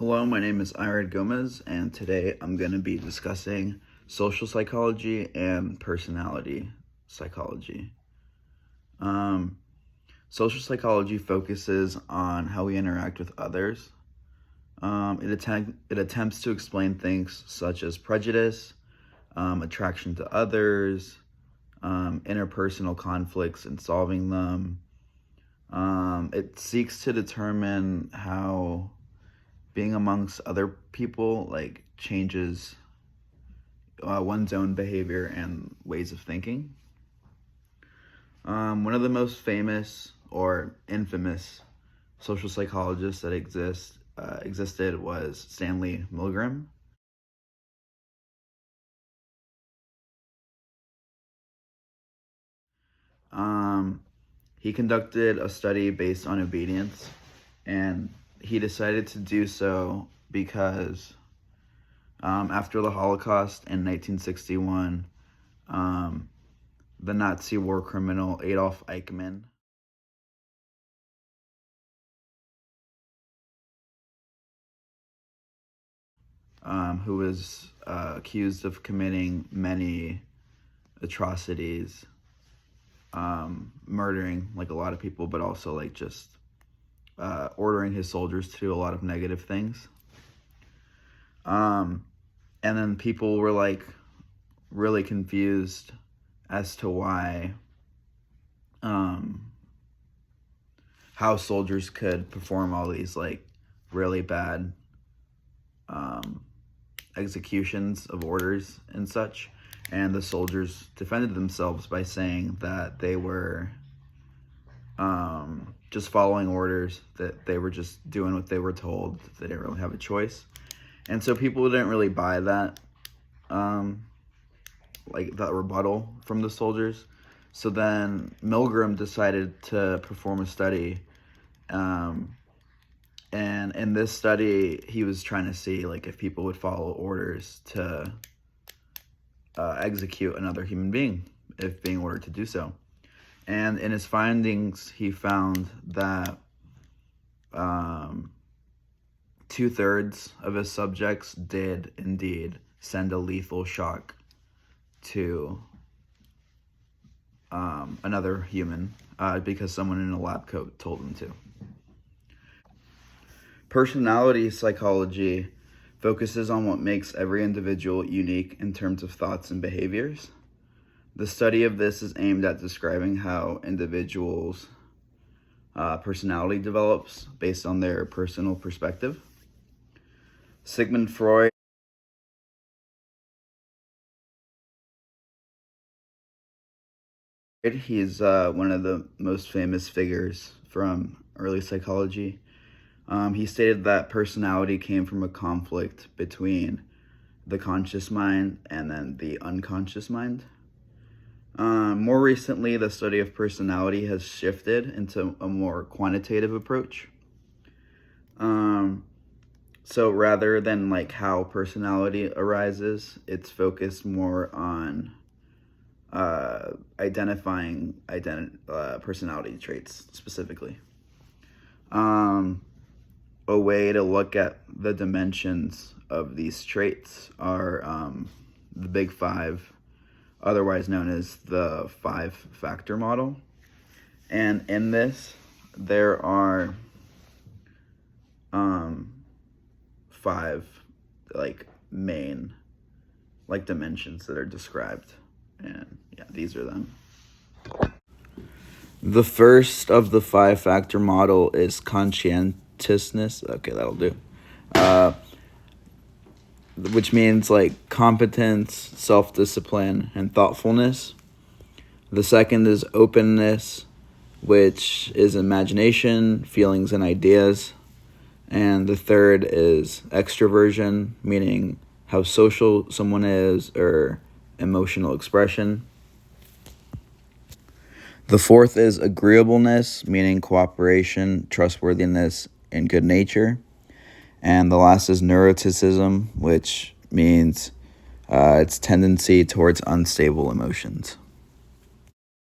Hello, my name is Ired Gomez, and today I'm going to be discussing social psychology and personality psychology. Um, Social psychology focuses on how we interact with others. It attempts to explain things such as prejudice, attraction to others, interpersonal conflicts and solving them. It seeks to determine how being amongst other people changes one's own behavior and ways of thinking. One of the most famous or infamous social psychologists that existed was Stanley Milgram. Um, he conducted a study based on obedience, and he decided to do so because after the Holocaust in 1961, the Nazi war criminal Adolf Eichmann who was accused of committing many atrocities, murdering a lot of people, but also just ordering his soldiers to do a lot of negative things. And then people were really confused as to why, how soldiers could perform all these really bad executions of orders and such. And the soldiers defended themselves by saying that they were just following orders, that they were just doing what they were told, they didn't really have a choice. And so people didn't really buy that, that rebuttal from the soldiers. So then Milgram decided to perform a study, and in this study, he was trying to see if people would follow orders to execute another human being if being ordered to do so. And in his findings, he found that 2/3 of his subjects did indeed send a lethal shock to another human because someone in a lab coat told them to. Personality psychology focuses on what makes every individual unique in terms of thoughts and behaviors. The study of this is aimed at describing how individuals' personality develops based on their personal perspective. Sigmund Freud he's one of the most famous figures from early psychology. He stated that personality came from a conflict between the conscious mind and then the unconscious mind. More recently, the study of personality has shifted into a more quantitative approach. So rather than how personality arises, it's focused more on identifying personality traits specifically. A way to look at the dimensions of these traits are the Big Five, otherwise known as the five-factor model. And in this, there are five main dimensions that are described, and yeah, these are them. The first of the five-factor model is conscientiousness. Okay, that'll do. Which means competence, self-discipline, and thoughtfulness. The second is openness, which is imagination, feelings, and ideas. And the third is extroversion, meaning how social someone is or emotional expression. The fourth is agreeableness, meaning cooperation, trustworthiness, and good nature. And the last is neuroticism, which means its tendency towards unstable emotions.